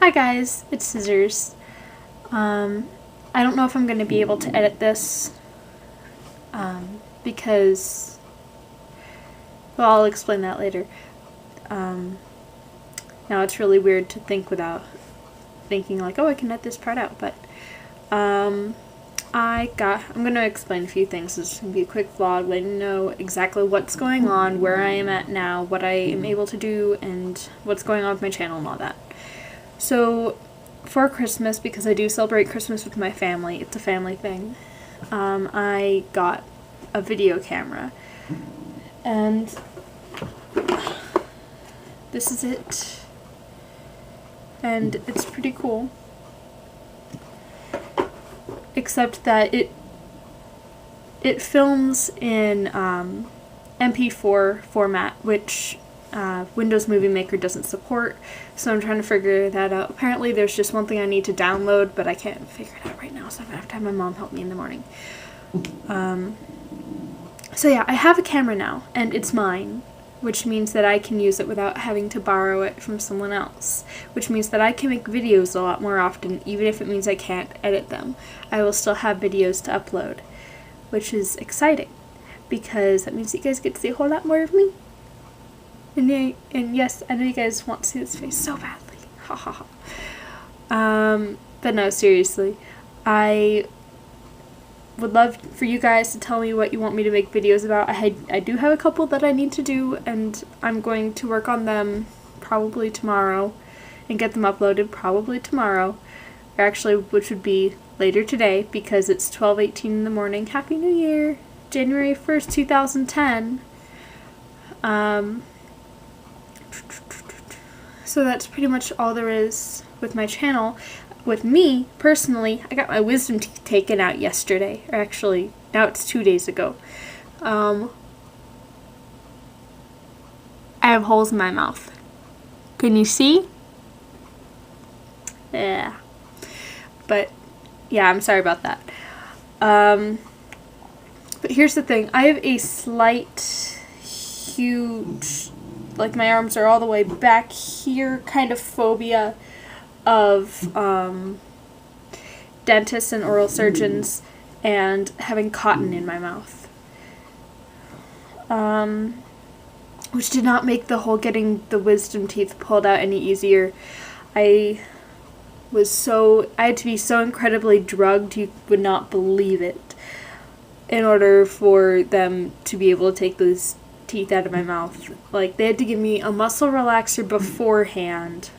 Hi guys, it's Scissors. I don't know if I'm going to be able to edit this because, well, I'll explain that later. Now it's really weird to think without thinking like, oh, I can edit this part out, but I'm going to explain a few things. This is going to be a quick vlog letting you know exactly what's going on, where I am at now, what I am able to do, and what's going on with my channel and all that. So, for Christmas, because I do celebrate Christmas with my family, it's a family thing, I got a video camera, and this is it, and it's pretty cool, except that it films in MP4 format, which Windows Movie Maker doesn't support, so I'm trying to figure that out. Apparently there's just one thing I need to download, but I can't figure it out right now, so I'm going to have to have my mom help me in the morning. So yeah, I have a camera now, and it's mine, which means that I can use it without having to borrow it from someone else, which means that I can make videos a lot more often, even if it means I can't edit them. I will still have videos to upload, which is exciting, because that means you guys get to see a whole lot more of me. And yes, I know you guys want to see this face so badly. Ha ha ha. But no, seriously. I would love for you guys to tell me what you want me to make videos about. I do have a couple that I need to do, and I'm going to work on them probably tomorrow and get them uploaded probably tomorrow. Or actually, which would be later today, because it's 12:18 in the morning. Happy New Year! January 1st, 2010. So that's pretty much all there is with my channel. With me, personally, I got my wisdom teeth taken out yesterday. Or actually, now it's 2 days ago. I have holes in my mouth. Can you see? Yeah. But, yeah, I'm sorry about that. But here's the thing. I have a slight, huge, like my arms are all the way back here, kind of phobia of dentists and oral surgeons and having cotton in my mouth. Which did not make the whole getting the wisdom teeth pulled out any easier. I had to be so incredibly drugged you would not believe it in order for them to be able to take those teeth out of my mouth. Like, they had to give me a muscle relaxer beforehand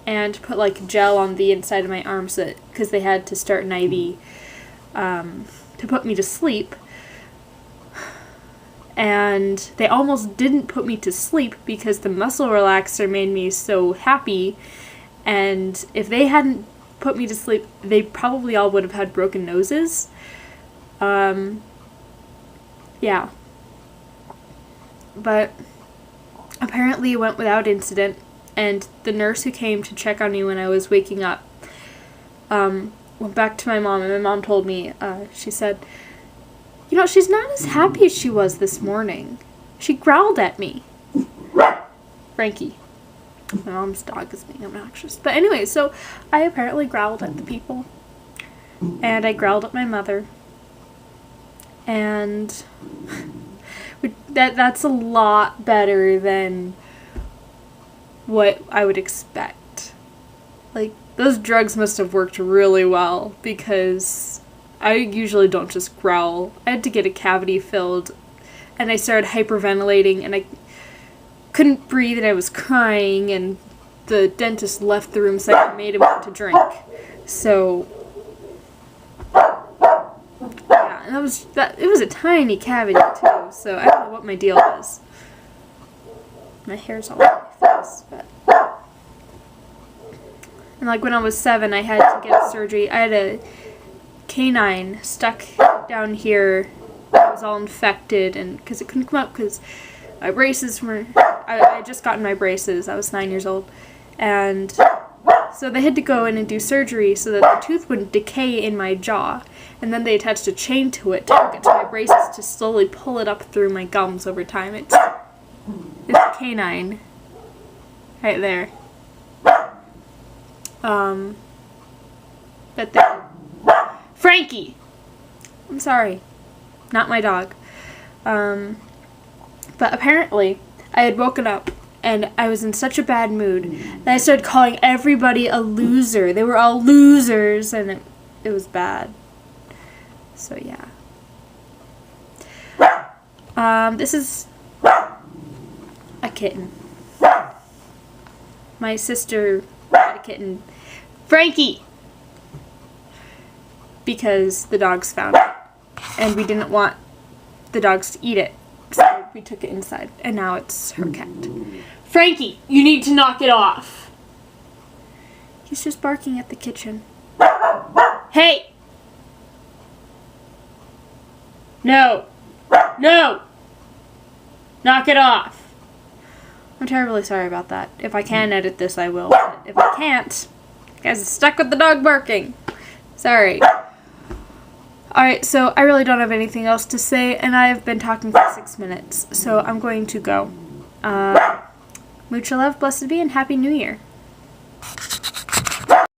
and put like gel on the inside of my arms because they had to start an IV to put me to sleep. And they almost didn't put me to sleep because the muscle relaxer made me so happy, and if they hadn't put me to sleep, they probably all would have had broken noses. Yeah. But apparently it went without incident, and the nurse who came to check on me when I was waking up went back to my mom, and my mom told me, she said, you know, she's not as happy as she was this morning. She growled at me. Frankie. My mom's dog is being obnoxious. But anyway, so I apparently growled at the people, and I growled at my mother, and that's a lot better than what I would expect. Like, those drugs must have worked really well, because I usually don't just growl. I had to get a cavity filled, and I started hyperventilating, and I couldn't breathe, and I was crying, and the dentist left the room, so I made him want to drink. So yeah, and it was a tiny cavity too, so I don't know what my deal is. My hair's all over my face, but. And like when I was 7, I had to get surgery. I had a canine stuck down here. It was all infected, and because it couldn't come up because my braces were. I had just gotten my braces. I was 9 years old, and so they had to go in and do surgery so that the tooth wouldn't decay in my jaw. And then they attached a chain to it to hook it to my braces to slowly pull it up through my gums over time. It's a canine right there. But then, Frankie! I'm sorry. Not my dog. But apparently, I had woken up and I was in such a bad mood that I started calling everybody a loser. They were all losers, and it was bad. So, yeah. This is a kitten. My sister had a kitten. Frankie! Because the dogs found it. And we didn't want the dogs to eat it. So we took it inside. And now it's her cat. Frankie, you need to knock it off. He's just barking at the kitchen. Hey! No! No! Knock it off. I'm terribly sorry about that. If I can edit this, I will. But if I can't, you guys are stuck with the dog barking. Sorry. Alright, so I really don't have anything else to say, and I have been talking for 6 minutes, so I'm going to go. Mucha love, blessed be, and Happy New Year.